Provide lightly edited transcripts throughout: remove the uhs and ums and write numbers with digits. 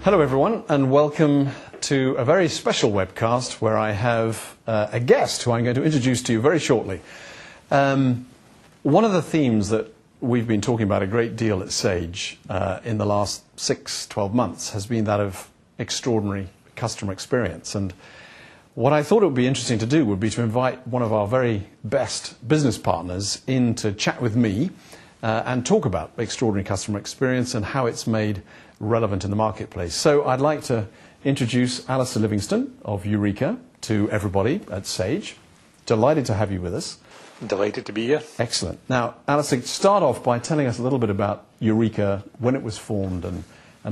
Hello everyone, and welcome to a very special webcast where I have a guest who I'm going to introduce to you very shortly. One of the themes that we've been talking about a great deal at Sage in the last 12 months has been that of extraordinary customer experience. And what I thought it would be interesting to do would be to invite one of our very best business partners in to chat with me and talk about extraordinary customer experience and how it's made relevant in the marketplace. So I'd like to introduce Alistair Livingstone of Eureka to everybody at Sage. Delighted to have you with us. Delighted to be here. Excellent. Now, Alistair, start off by telling us a little bit about Eureka, when it was formed, and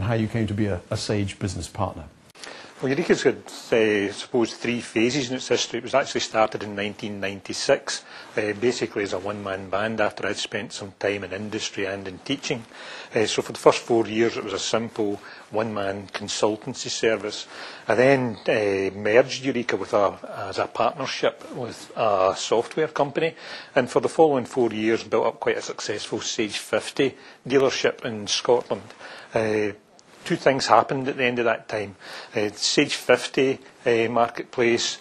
how you came to be a Sage business partner. Well, Eureka's got, I suppose, 3 phases in its history. It was actually started in 1996, basically as a one-man band after I'd spent some time in industry and in teaching. So for the first 4 years it was a simple one-man consultancy service. I then merged Eureka as a partnership with a software company, and for the following 4 years built up quite a successful Sage 50 dealership in Scotland. 2 things happened at the end of that time. Sage 50 marketplace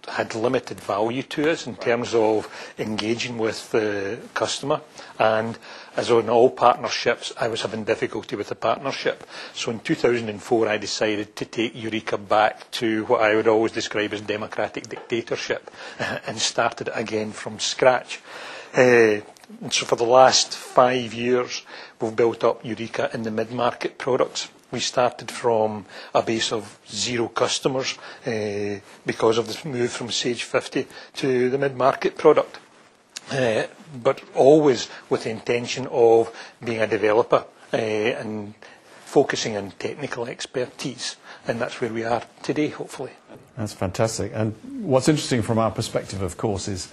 had limited value to us in terms of engaging with the customer, and as on all partnerships, I was having difficulty with the partnership. So in 2004 I decided to take Eureka back to what I would always describe as democratic dictatorship and started it again from scratch. So for the last 5 years we've built up Eureka in the mid-market products. We started from a base of 0 customers because of this move from Sage 50 to the mid-market product, but always with the intention of being a developer and focusing on technical expertise, and that's where we are today, hopefully. That's fantastic. And what's interesting from our perspective, of course, is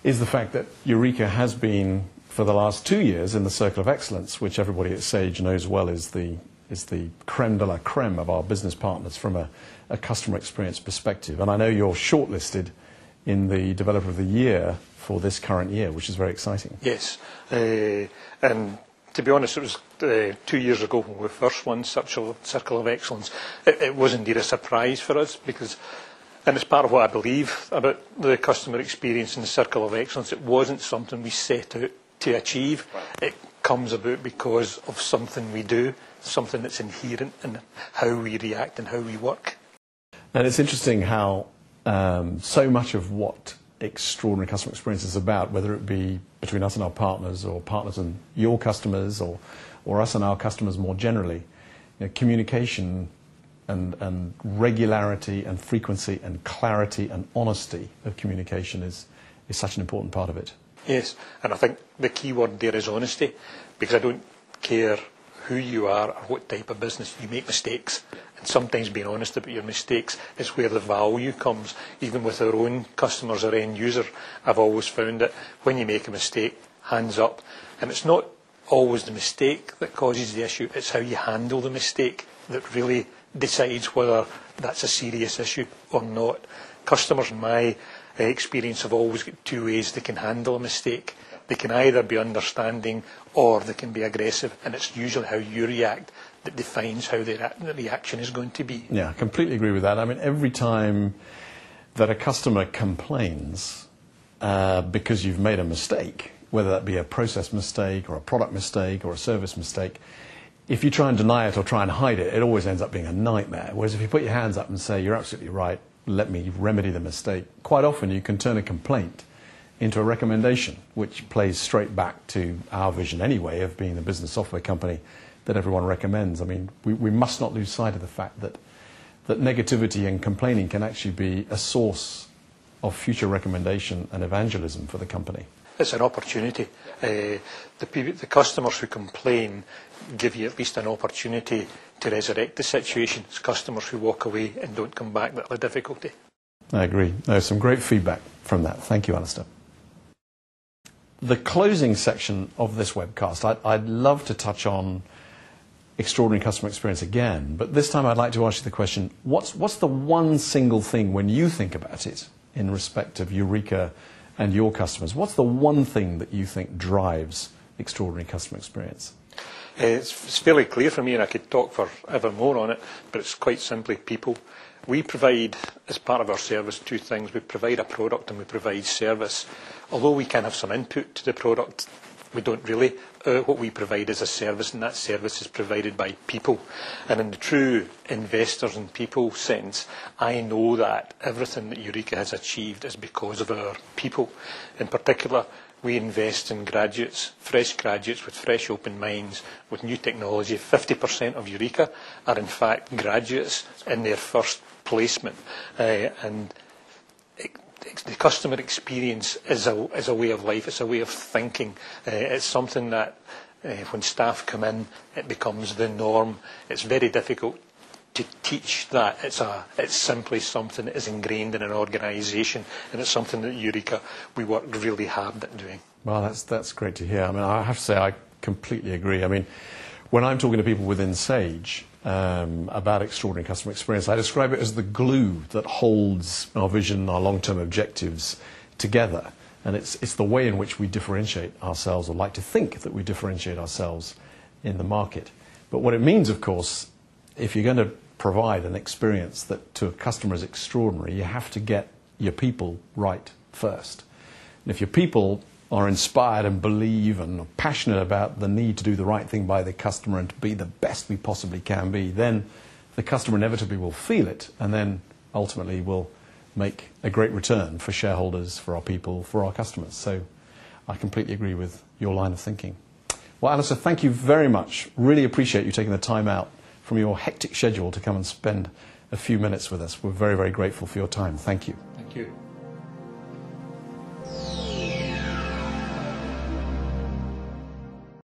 the fact that Eureka has been, for the last 2 years, in the Circle of Excellence, which everybody at Sage knows well is the creme de la creme of our business partners from a customer experience perspective. And I know you're shortlisted in the Developer of the Year for this current year, which is very exciting. Yes, and to be honest, it was 2 years ago when we first won Circle of Excellence. It was indeed a surprise for us because, and it's part of what I believe about the customer experience in the Circle of Excellence, it wasn't something we set out to achieve. It comes about because of something we do, something that's inherent in how we react and how we work. And it's interesting how so much of what extraordinary customer experience is about, whether it be between us and our partners, or partners and your customers, or us and our customers more generally, communication and regularity and frequency and clarity and honesty of communication is such an important part of it. Yes, and I think the key word there is honesty, because I don't care who you are or what type of business, you make mistakes, and sometimes being honest about your mistakes is where the value comes. Even with our own customers or end user, I've always found that when you make a mistake, hands up, and it's not always the mistake that causes the issue, it's how you handle the mistake that really decides whether that's a serious issue or not. Customers, in my experience, have always got 2 ways they can handle a mistake. They can either be understanding or they can be aggressive, and it's usually how you react that defines how the reaction is going to be. Yeah, I completely agree with that. I mean, every time that a customer complains because you've made a mistake, whether that be a process mistake or a product mistake or a service mistake, if you try and deny it or try and hide it, it always ends up being a nightmare. Whereas if you put your hands up and say, you're absolutely right, let me remedy the mistake, quite often you can turn a complaint into a recommendation, which plays straight back to our vision anyway of being the business software company that everyone recommends. I mean, we must not lose sight of the fact that negativity and complaining can actually be a source of future recommendation and evangelism for the company. It's an opportunity. The customers who complain give you at least an opportunity to resurrect the situation. It's customers who walk away and don't come back that have difficulty. I agree. There's some great feedback from that. Thank you, Alistair. The closing section of this webcast, I'd love to touch on extraordinary customer experience again, but this time I'd like to ask you the question, what's the one single thing when you think about it in respect of Eureka and your customers? What's the one thing that you think drives extraordinary customer experience? It's fairly clear for me, and I could talk for ever more on it, but it's quite simply people. We provide, as part of our service, two things. We provide a product and we provide service. Although we can have some input to the product, we don't really. What we provide is a service, and that service is provided by people. And in the true investors and people sense, I know that everything that Eureka has achieved is because of our people. In particular, we invest in graduates, fresh graduates with fresh open minds, with new technology. 50% of Eureka are in fact graduates in their first placement. And the customer experience is a way of life, it's a way of thinking. It's something that when staff come in, it becomes the norm. It's very difficult to teach that. It's simply something that is ingrained in an organisation, and it's something that Eureka, we work really hard at doing. Well, that's great to hear. I mean, I have to say I completely agree. I mean, when I'm talking to people within Sage about extraordinary customer experience, I describe it as the glue that holds our vision, our long-term objectives together. And it's the way in which we differentiate ourselves, or like to think that we differentiate ourselves in the market. But what it means, of course, if you're going to provide an experience that to a customer is extraordinary, you have to get your people right first. And if your people are inspired and believe and are passionate about the need to do the right thing by the customer and to be the best we possibly can be, then the customer inevitably will feel it, and then ultimately will make a great return for shareholders, for our people, for our customers. So I completely agree with your line of thinking. Well, Alistair, thank you very much. Really appreciate you taking the time out from your hectic schedule to come and spend a few minutes with us. We're very, very grateful for your time. Thank you. Thank you.